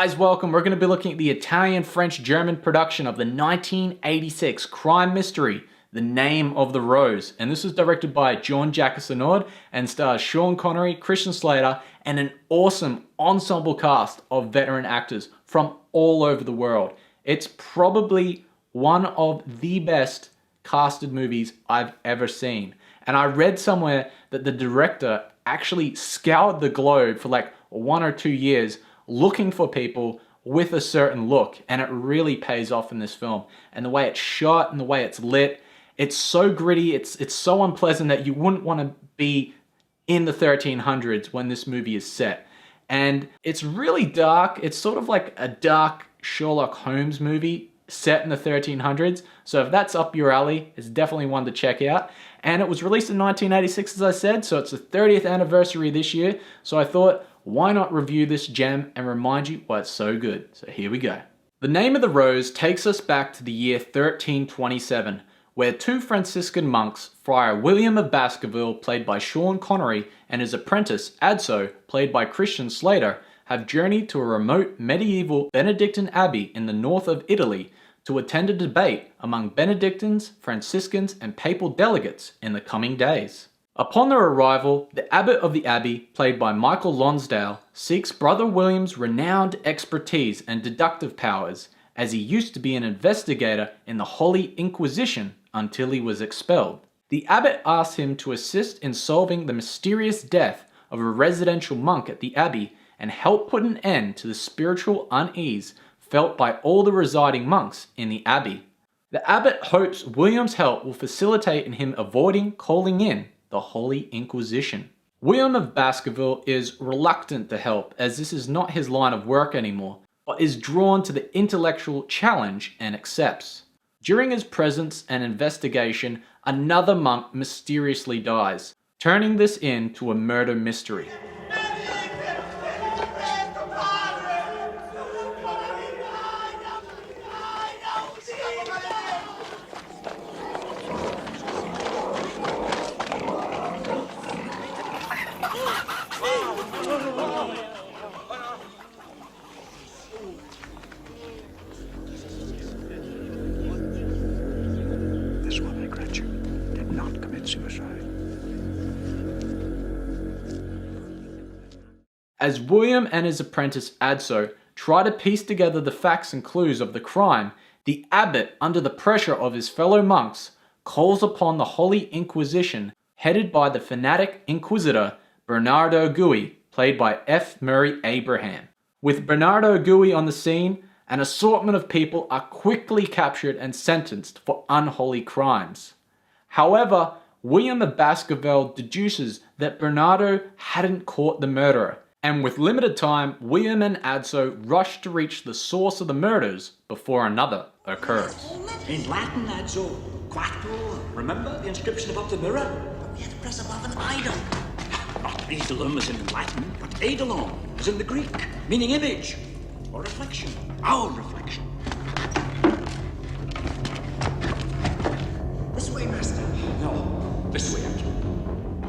Guys, welcome. We're going to be looking at the Italian-French-German production of the 1986 crime mystery, The Name of the Rose. And this was directed by Jean-Jacques Annaud and stars Sean Connery, Christian Slater, and an awesome ensemble cast of veteran actors from all over the world. It's probably one of the best casted movies I've ever seen. And I read somewhere that the director actually scoured the globe for like 1 or 2 years looking for people with a certain look, and it really pays off in this film. And the way it's shot and the way it's lit, it's so gritty, it's so unpleasant that you wouldn't want to be in the 1300s when this movie is set. And it's really dark. It's sort of like a dark Sherlock Holmes movie set in the 1300s. So if that's up your alley, it's definitely one to check out. And it was released in 1986, as I said, so it's the 30th anniversary this year. So I thought, why not review this gem and remind you why it's so good? So here we go. The Name of the Rose takes us back to the year 1327, where two Franciscan monks, Friar William of Baskerville, played by Sean Connery, and his apprentice, Adso, played by Christian Slater, have journeyed to a remote medieval Benedictine Abbey in the north of Italy to attend a debate among Benedictines, Franciscans, and papal delegates in the coming days. Upon their arrival, the abbot of the abbey, played by Michael Lonsdale, seeks Brother William's renowned expertise and deductive powers, as he used to be an investigator in the Holy Inquisition until he was expelled. The abbot asks him to assist in solving the mysterious death of a residential monk at the abbey and help put an end to the spiritual unease felt by all the residing monks in the abbey. The abbot hopes William's help will facilitate in him avoiding calling in the Holy Inquisition. William of Baskerville is reluctant to help, as this is not his line of work anymore, but is drawn to the intellectual challenge and accepts. During his presence and investigation, another monk mysteriously dies, turning this into a murder mystery. This one, I grant you, did not commit suicide. As William and his apprentice Adso try to piece together the facts and clues of the crime, the abbot, under the pressure of his fellow monks, calls upon the Holy Inquisition, headed by the fanatic inquisitor Bernardo Gui, played by F. Murray Abraham. With Bernardo Gui on the scene, an assortment of people are quickly captured and sentenced for unholy crimes. However, William of Baskerville deduces that Bernardo hadn't caught the murderer, and with limited time, William and Adso rush to reach the source of the murders before another occurs. In Latin, Adso, quattro. Remember the inscription above the mirror? But we had to press above an idol. Not eidolon as in Latin, but eidolon as in the Greek, meaning image or reflection. Our reflection. This way, master. No, this way, Adso.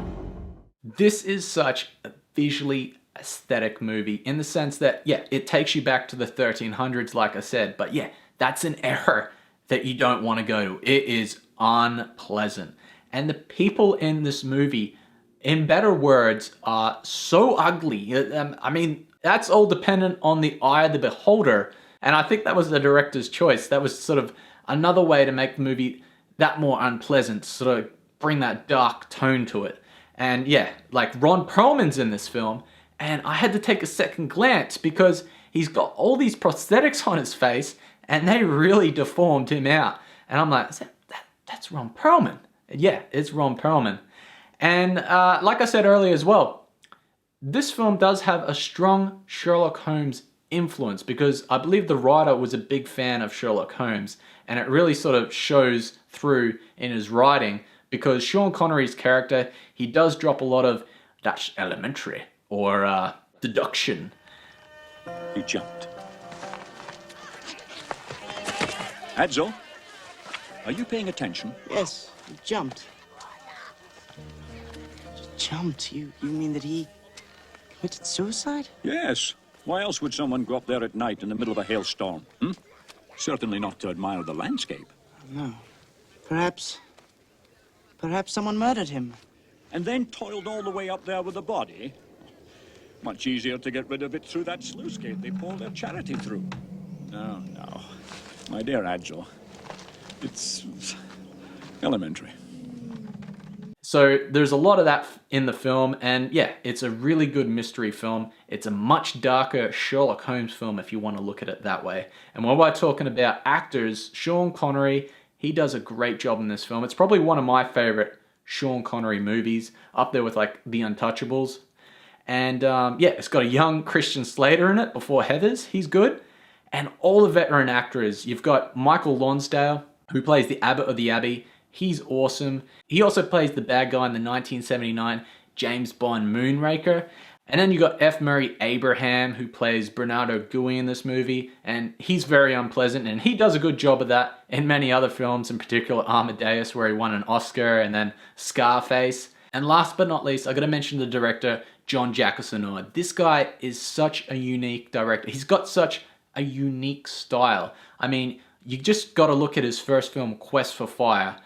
This is such a visually aesthetic movie in the sense that, yeah, it takes you back to the 1300s, like I said, but yeah, that's an era that you don't want to go to. It is unpleasant. And the people in this movie, in better words, are so ugly. I mean, that's all dependent on the eye of the beholder. And I think that was the director's choice. That was sort of another way to make the movie that more unpleasant, sort of bring that dark tone to it. And yeah, like Ron Perlman's in this film, and I had to take a second glance because he's got all these prosthetics on his face and they really deformed him out. And I'm like, that's Ron Perlman. Yeah, it's Ron Perlman. And like I said earlier as well, this film does have a strong Sherlock Holmes influence because I believe the writer was a big fan of Sherlock Holmes, and it really sort of shows through in his writing because Sean Connery's character, he does drop a lot of that's elementary or deduction. He jumped. Adso, are you paying attention? Yes, he jumped. Jumped? You mean that he committed suicide? Yes. Why else would someone go up there at night in the middle of a hailstorm? Certainly not to admire the landscape. No. Perhaps someone murdered him. And then toiled all the way up there with the body? Much easier to get rid of it through that sluice gate they pour their charity through. No, no. My dear Adso, it's elementary. So there's a lot of that in the film, and yeah, it's a really good mystery film. It's a much darker Sherlock Holmes film if you want to look at it that way. And when we're talking about actors, Sean Connery, he does a great job in this film. It's probably one of my favorite Sean Connery movies, up there with like The Untouchables. And yeah, it's got a young Christian Slater in it before Heathers. He's good. And all the veteran actors. You've got Michael Lonsdale, who plays the Abbot of the Abbey. He's awesome. He also plays the bad guy in the 1979 James Bond Moonraker. And then you got F. Murray Abraham, who plays Bernardo Gui in this movie. And he's very unpleasant, and he does a good job of that in many other films, in particular Amadeus, where he won an Oscar, and then Scarface. And last but not least, I gotta mention the director, Jean-Jacques. This guy is such a unique director. He's got such a unique style. I mean, you just gotta look at his first film, Quest for Fire.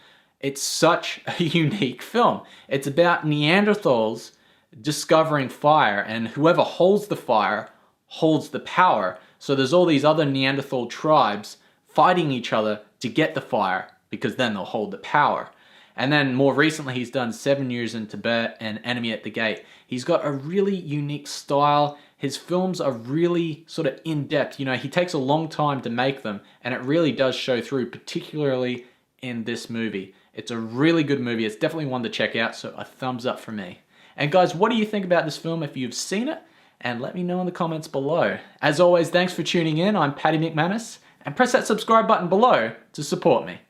It's such a unique film. It's about Neanderthals discovering fire, and whoever holds the fire holds the power. So there's all these other Neanderthal tribes fighting each other to get the fire, because then they'll hold the power. And then more recently, he's done 7 Years in Tibet and Enemy at the Gate. He's got a really unique style. His films are really sort of in-depth. You know, he takes a long time to make them, and it really does show through, particularly in this movie. It's a really good movie. It's definitely one to check out, so a thumbs up from me. And guys, what do you think about this film if you've seen it? And let me know in the comments below. As always, thanks for tuning in. I'm Paddy McManus, and press that subscribe button below to support me.